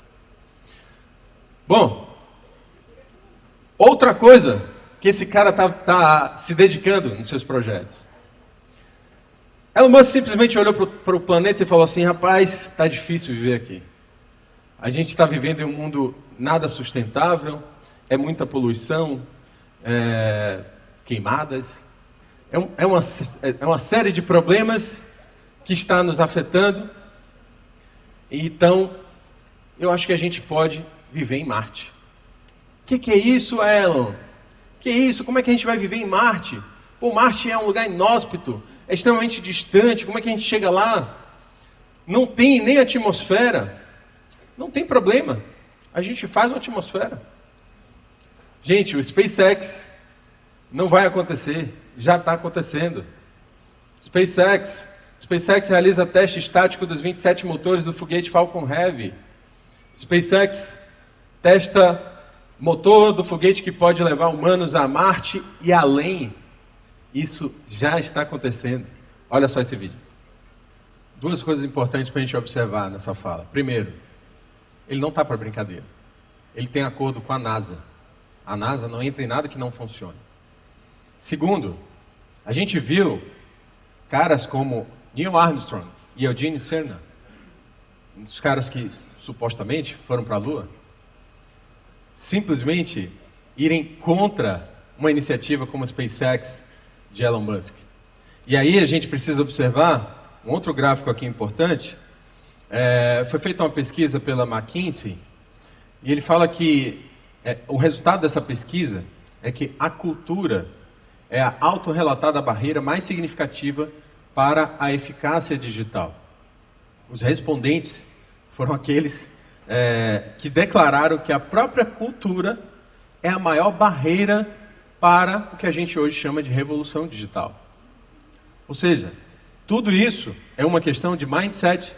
Bom, outra coisa que esse cara tá se dedicando nos seus projetos. Elon Musk simplesmente olhou para o planeta e falou assim, rapaz, está difícil viver aqui. A gente está vivendo em um mundo nada sustentável, é muita poluição, queimadas, é uma série de problemas que está nos afetando. Então, eu acho que a gente pode viver em Marte. Que é isso, Elon? Que é isso? Como é que a gente vai viver em Marte? Pô, Marte é um lugar inóspito, é extremamente distante, como é que a gente chega lá? Não tem nem atmosfera. Não tem problema, a gente faz uma atmosfera. Gente, o SpaceX não vai acontecer, já está acontecendo. SpaceX realiza teste estático dos 27 motores do foguete Falcon Heavy. SpaceX testa motor do foguete que pode levar humanos a Marte e além. Isso já está acontecendo. Olha só esse vídeo. 2 coisas importantes para a gente observar nessa fala. Primeiro, ele não está para brincadeira. Ele tem acordo com a NASA. A NASA não entra em nada que não funcione. Segundo, a gente viu caras como Neil Armstrong e Eugene Cernan, um dos caras que supostamente foram para a Lua, simplesmente irem contra uma iniciativa como a SpaceX de Elon Musk. E aí a gente precisa observar um outro gráfico aqui importante. Foi feita uma pesquisa pela McKinsey e ele fala que o resultado dessa pesquisa é que a cultura é a autorrelatada barreira mais significativa para a eficácia digital. Os respondentes foram aqueles que declararam que a própria cultura é a maior barreira para o que a gente hoje chama de revolução digital. Ou seja, tudo isso é uma questão de mindset,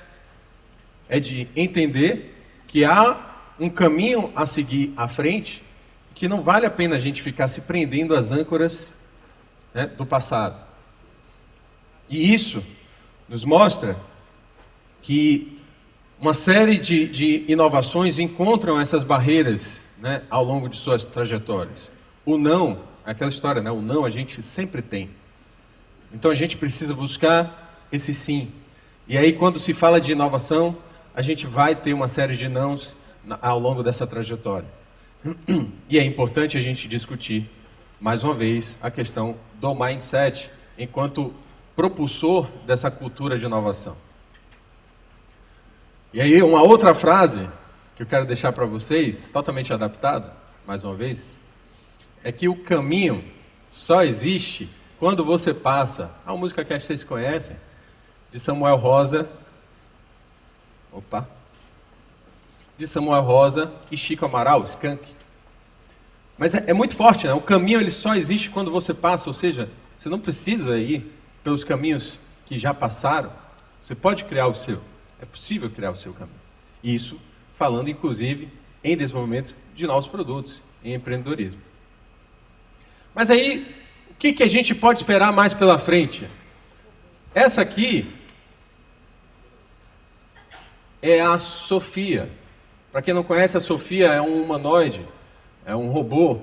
é de entender que há um caminho a seguir à frente, que não vale a pena a gente ficar se prendendo às âncoras, né, do passado. E isso nos mostra que uma série de inovações encontram essas barreiras, né, ao longo de suas trajetórias. O não, aquela história, né, o não a gente sempre tem. Então a gente precisa buscar esse sim. E aí quando se fala de inovação, a gente vai ter uma série de nãos ao longo dessa trajetória. E é importante a gente discutir, mais uma vez, a questão do mindset enquanto propulsor dessa cultura de inovação. E aí uma outra frase que eu quero deixar para vocês, totalmente adaptada, mais uma vez, é que o caminho só existe quando você passa. A música que vocês conhecem, de Samuel Rosa. De Samuel Rosa e Chico Amaral, Skank. Mas é muito forte, né? O caminho ele só existe quando você passa, ou seja, você não precisa ir pelos caminhos que já passaram. Você pode criar o seu. É possível criar o seu caminho. E isso falando, inclusive, em desenvolvimento de novos produtos, em empreendedorismo. Mas aí, o que a gente pode esperar mais pela frente? Essa aqui é a Sofia. Para quem não conhece, a Sofia é um humanoide, é um robô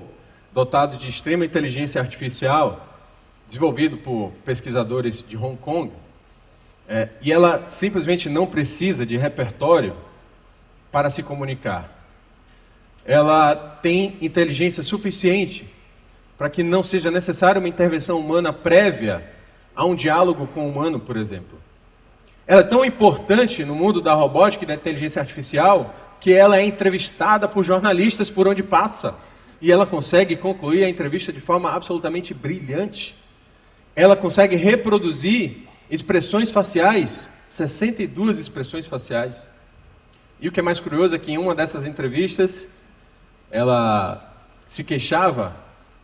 dotado de extrema inteligência artificial, desenvolvido por pesquisadores de Hong Kong. E ela simplesmente não precisa de repertório para se comunicar. Ela tem inteligência suficiente para que não seja necessária uma intervenção humana prévia a um diálogo com o humano, por exemplo. Ela é tão importante no mundo da robótica e da inteligência artificial que ela é entrevistada por jornalistas por onde passa. E ela consegue concluir a entrevista de forma absolutamente brilhante. Ela consegue reproduzir expressões faciais, 62 expressões faciais. E o que é mais curioso é que em uma dessas entrevistas, ela se queixava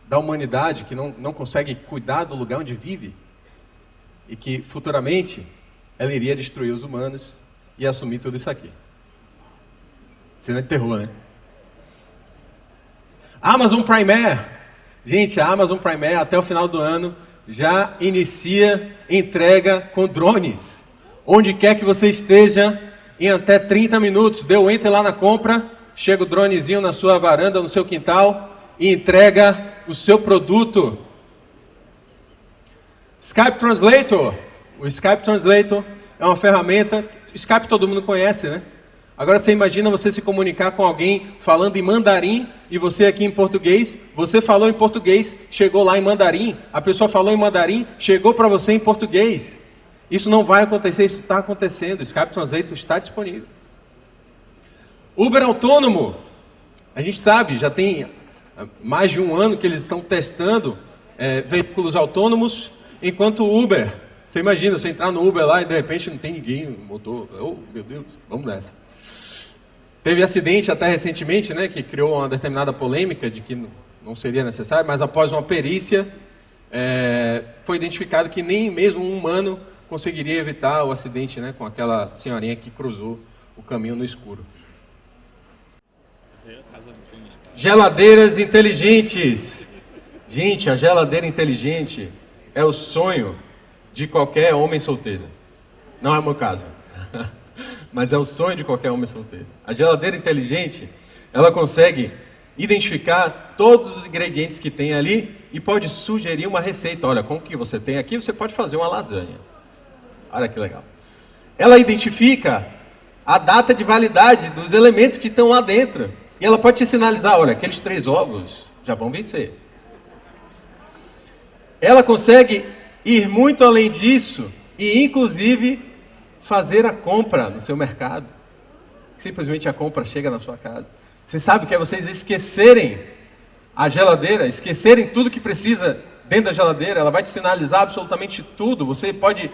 da humanidade que não consegue cuidar do lugar onde vive. E que futuramente ela iria destruir os humanos e assumir tudo isso aqui. Cena de terror, né? Amazon Prime Air. Gente, a Amazon Prime Air até o final do ano já inicia entrega com drones. Onde quer que você esteja, em até 30 minutos. Deu enter lá na compra, chega o dronezinho na sua varanda, no seu quintal e entrega o seu produto. Skype Translator. O Skype Translator é uma ferramenta, o Skype todo mundo conhece, né? Agora você imagina você se comunicar com alguém falando em mandarim e você aqui em português, você falou em português, chegou lá em mandarim, a pessoa falou em mandarim, chegou para você em português. Isso não vai acontecer, isso está acontecendo, o Skype Translator está disponível. Uber autônomo, a gente sabe, já tem mais de um ano que eles estão testando veículos autônomos, enquanto o Uber, você imagina, você entrar no Uber lá e de repente não tem ninguém no motor, oh meu Deus, vamos nessa. Teve acidente até recentemente, né, que criou uma determinada polêmica de que não seria necessário, mas após uma perícia, foi identificado que nem mesmo um humano conseguiria evitar o acidente, né, com aquela senhorinha que cruzou o caminho no escuro. Geladeiras inteligentes. Gente, a geladeira inteligente é o sonho de qualquer homem solteiro. Não é o meu caso. mas é o sonho de qualquer homem solteiro. A geladeira inteligente, ela consegue identificar todos os ingredientes que tem ali e pode sugerir uma receita. Olha, com o que você tem aqui, você pode fazer uma lasanha. Olha que legal. Ela identifica a data de validade dos elementos que estão lá dentro. E ela pode te sinalizar, olha, aqueles 3 ovos já vão vencer. Ela consegue ir muito além disso e, inclusive, fazer a compra no seu mercado. Simplesmente a compra chega na sua casa. Você sabe o que é vocês esquecerem a geladeira, esquecerem tudo que precisa dentro da geladeira? Ela vai te sinalizar absolutamente tudo. Você pode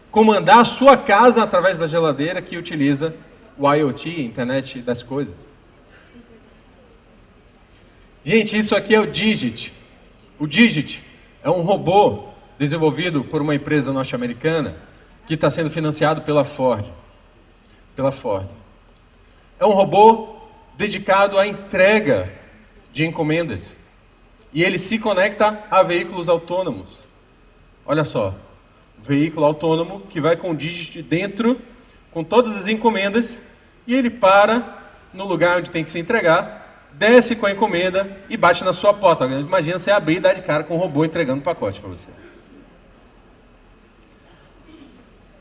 comandar a sua casa através da geladeira que utiliza o IoT, Internet das Coisas. Gente, isso aqui é o Digit. O Digit é um robô desenvolvido por uma empresa norte-americana que está sendo financiado pela Ford. É um robô dedicado à entrega de encomendas. E ele se conecta a veículos autônomos. Olha só, veículo autônomo que vai com o Digit dentro, com todas as encomendas, e ele para no lugar onde tem que se entregar, desce com a encomenda e bate na sua porta. Imagina você abrir e dar de cara com um robô entregando um pacote para você.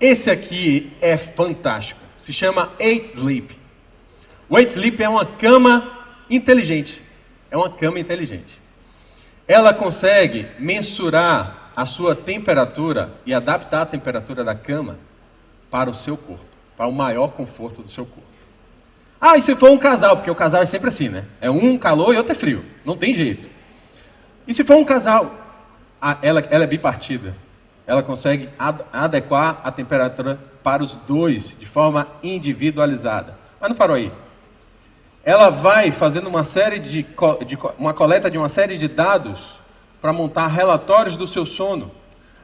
Esse aqui é fantástico. Se chama 8Sleep. O 8Sleep é uma cama inteligente. Ela consegue mensurar a sua temperatura e adaptar a temperatura da cama para o seu corpo, para o maior conforto do seu corpo. Ah, e se for um casal, porque o casal é sempre assim, né? É um calor e outro é frio, não tem jeito. E se for um casal, ela é bipartida. Ela consegue adequar a temperatura para os dois de forma individualizada. Mas não parou aí. Ela vai fazendo uma coleta de uma série de dados para montar relatórios do seu sono.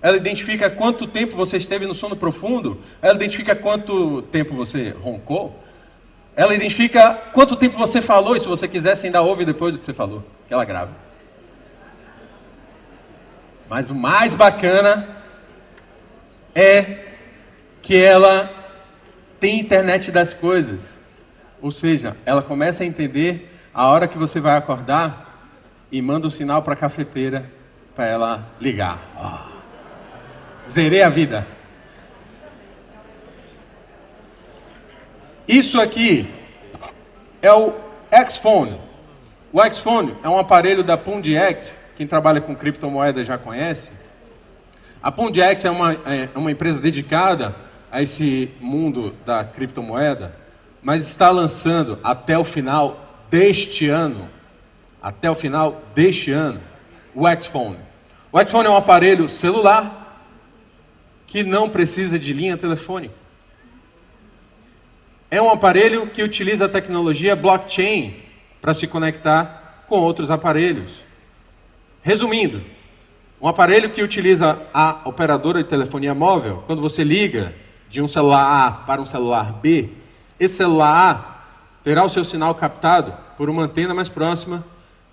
Ela identifica quanto tempo você esteve no sono profundo. Ela identifica quanto tempo você roncou. Ela identifica quanto tempo você falou, e se você quiser, você ainda ouve depois do que você falou, que ela grava. Mas o mais bacana é que ela tem internet das coisas. Ou seja, ela começa a entender a hora que você vai acordar e manda um sinal para a cafeteira para ela ligar. Zerei a vida. Isso aqui é o X-Phone. O X-Phone é um aparelho da PoondX. Quem trabalha com criptomoedas já conhece. A PoondX é uma empresa dedicada a esse mundo da criptomoeda, mas está lançando até o final deste ano, o X-Phone. O X-Phone é um aparelho celular que não precisa de linha telefônica. É um aparelho que utiliza a tecnologia blockchain para se conectar com outros aparelhos. Resumindo, um aparelho que utiliza a operadora de telefonia móvel, quando você liga de um celular A para um celular B, esse celular A terá o seu sinal captado por uma antena mais próxima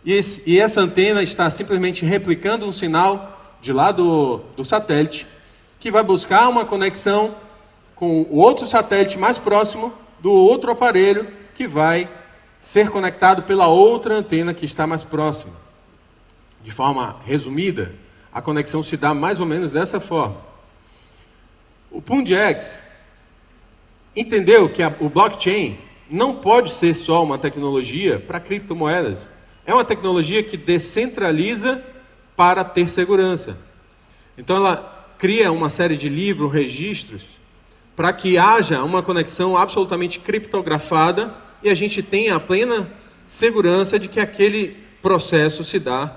e essa antena está simplesmente replicando um sinal de lá do satélite que vai buscar uma conexão com o outro satélite mais próximo do outro aparelho que vai ser conectado pela outra antena que está mais próxima. De forma resumida, a conexão se dá mais ou menos dessa forma. O PoondX entendeu que o blockchain não pode ser só uma tecnologia para criptomoedas. É uma tecnologia que descentraliza para ter segurança. Então ela cria uma série de livros, registros, para que haja uma conexão absolutamente criptografada e a gente tenha a plena segurança de que aquele processo se dá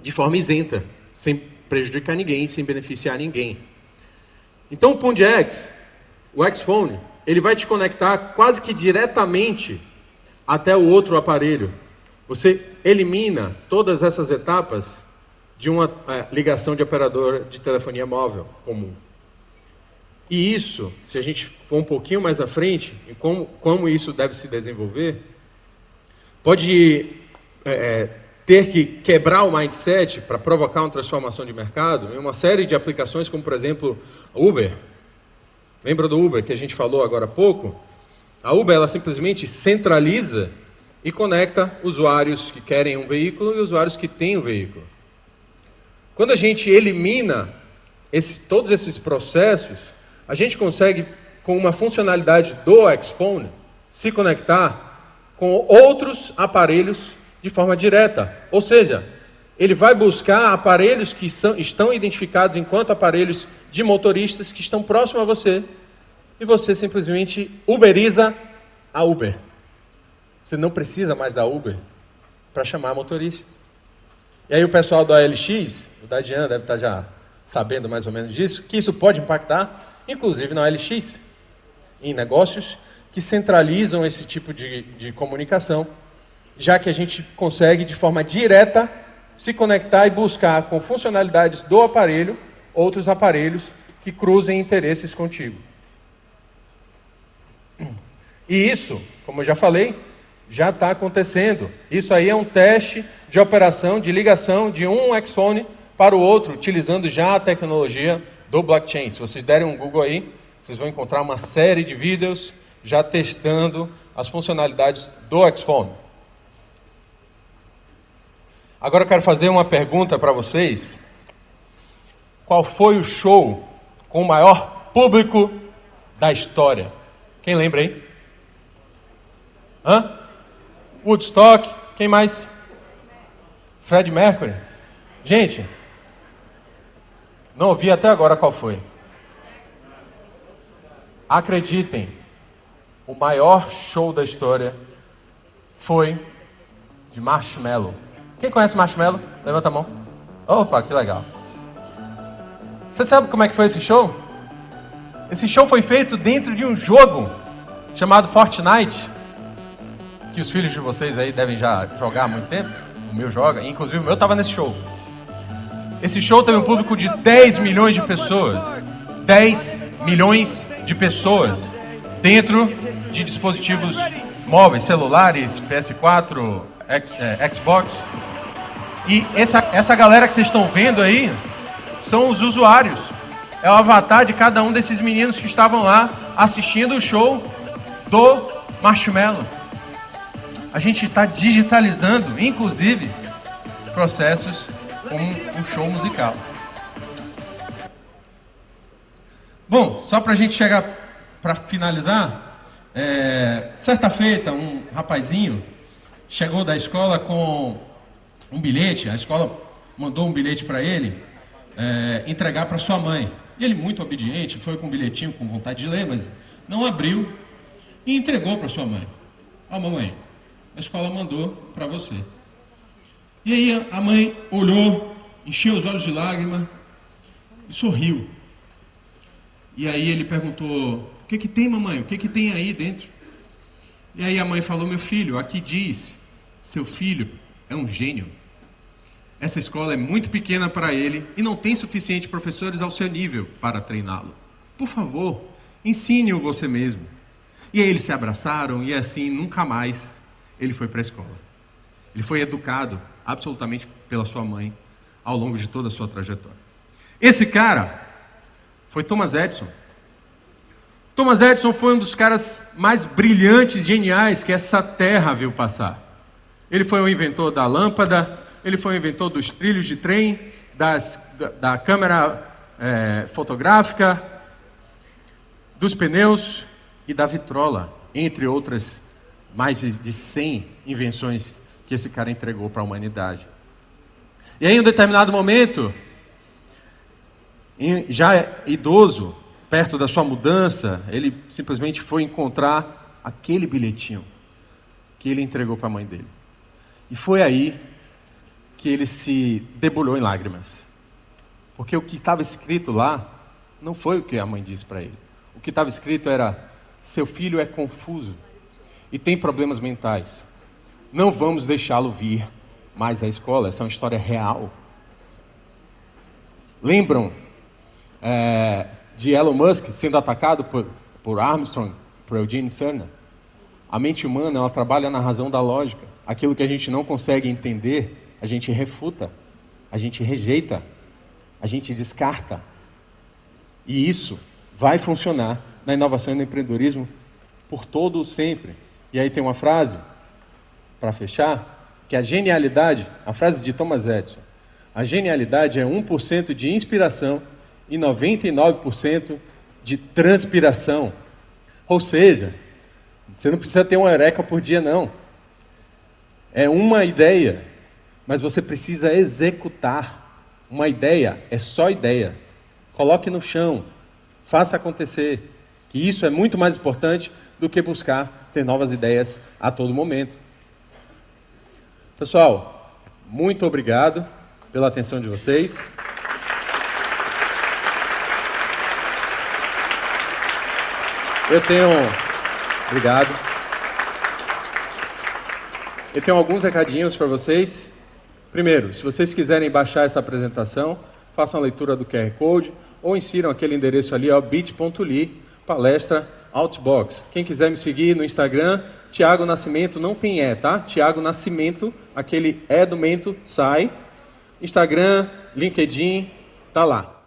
de forma isenta, sem prejudicar ninguém, sem beneficiar ninguém. Então o PoondX, o X-Phone, ele vai te conectar quase que diretamente até o outro aparelho. Você elimina todas essas etapas de uma ligação de operador de telefonia móvel comum. E isso, se a gente for um pouquinho mais à frente, em como isso deve se desenvolver, pode ter que quebrar o mindset para provocar uma transformação de mercado em uma série de aplicações, como por exemplo Uber. Lembra do Uber que a gente falou agora há pouco? A Uber, ela simplesmente centraliza e conecta usuários que querem um veículo e usuários que têm um veículo. Quando a gente elimina todos esses processos, a gente consegue, com uma funcionalidade do Xphone, se conectar com outros aparelhos de forma direta. Ou seja, ele vai buscar aparelhos que estão identificados enquanto aparelhos de motoristas que estão próximos a você, e você simplesmente uberiza a Uber. Você não precisa mais da Uber para chamar motoristas. E aí o pessoal da OLX, o Dadian deve estar já sabendo mais ou menos disso, que isso pode impactar, inclusive na OLX, em negócios que centralizam esse tipo de comunicação, já que a gente consegue de forma direta se conectar e buscar com funcionalidades do aparelho outros aparelhos que cruzem interesses contigo. E isso, como eu já falei, já está acontecendo. Isso aí é um teste de operação, de ligação de um Xphone para o outro, utilizando já a tecnologia do blockchain. Se vocês derem um Google aí, vocês vão encontrar uma série de vídeos já testando as funcionalidades do Xphone. Agora eu quero fazer uma pergunta para vocês. Qual foi o show com o maior público da história? Quem lembra aí? Woodstock, quem mais? Freddie Mercury. Gente, não ouvi até agora qual foi. Acreditem, o maior show da história foi de Marshmello. Quem conhece Marshmello? Levanta a mão. Opa, que legal. Você sabe como é que foi esse show? Esse show foi feito dentro de um jogo chamado Fortnite, que os filhos de vocês aí devem já jogar há muito tempo. O meu joga, inclusive o meu estava nesse show. Esse show teve um público de 10 milhões de pessoas. 10 milhões de pessoas dentro de dispositivos móveis, celulares, PS4, Xbox. E essa galera que vocês estão vendo aí são os usuários. É o avatar de cada um desses meninos que estavam lá assistindo o show do Marshmello. A gente está digitalizando, inclusive, processos como um show musical. Bom, só para a gente chegar para finalizar, certa feita, um rapazinho chegou da escola com um bilhete. A escola mandou um bilhete para ele entregar para sua mãe. E ele, muito obediente, foi com um bilhetinho, com vontade de ler, mas não abriu e entregou para sua mãe. Mamãe, a escola mandou para você. E aí a mãe olhou, encheu os olhos de lágrima e sorriu. E aí ele perguntou: o que tem, mamãe? O que tem aí dentro? E aí a mãe falou: meu filho, aqui diz, seu filho é um gênio. Essa escola é muito pequena para ele e não tem suficientes professores ao seu nível para treiná-lo. Por favor, ensine-o você mesmo. E aí eles se abraçaram e assim nunca mais ele foi para a escola. Ele foi educado absolutamente pela sua mãe ao longo de toda a sua trajetória. Esse cara foi Thomas Edison. Thomas Edison foi um dos caras mais brilhantes, geniais que essa terra viu passar. Ele foi o inventor da lâmpada, ele foi o inventor dos trilhos de trem, da câmera fotográfica, dos pneus e da vitrola, entre outras mais de 100 invenções que esse cara entregou para a humanidade. E aí, em um determinado momento, já idoso, perto da sua mudança, ele simplesmente foi encontrar aquele bilhetinho que ele entregou para a mãe dele. E foi aí que ele se debulhou em lágrimas. Porque o que estava escrito lá não foi o que a mãe disse para ele. O que estava escrito era: seu filho é confuso e tem problemas mentais. Não vamos deixá-lo vir mais à escola. Essa é uma história real. Lembram de Elon Musk sendo atacado por Armstrong, por Eugene Cernan? A mente humana, ela trabalha na razão da lógica. Aquilo que a gente não consegue entender, a gente refuta, a gente rejeita, a gente descarta. E isso vai funcionar na inovação e no empreendedorismo por todo o sempre. E aí tem uma frase, para fechar, que a genialidade, a frase de Thomas Edison, a genialidade é 1% de inspiração e 99% de transpiração. Ou seja, você não precisa ter uma eureka por dia, não. É uma ideia, mas você precisa executar. Uma ideia é só ideia. Coloque no chão, faça acontecer. Que isso é muito mais importante do que buscar ter novas ideias a todo momento. Pessoal, muito obrigado pela atenção de vocês. Obrigado. Eu tenho alguns recadinhos para vocês. Primeiro, se vocês quiserem baixar essa apresentação, façam a leitura do QR Code ou insiram aquele endereço ali, bit.ly, palestra Outbox. Quem quiser me seguir no Instagram, Thiago Nascimento, não tem tá? Thiago Nascimento, aquele do mento, sai. Instagram, LinkedIn, tá lá.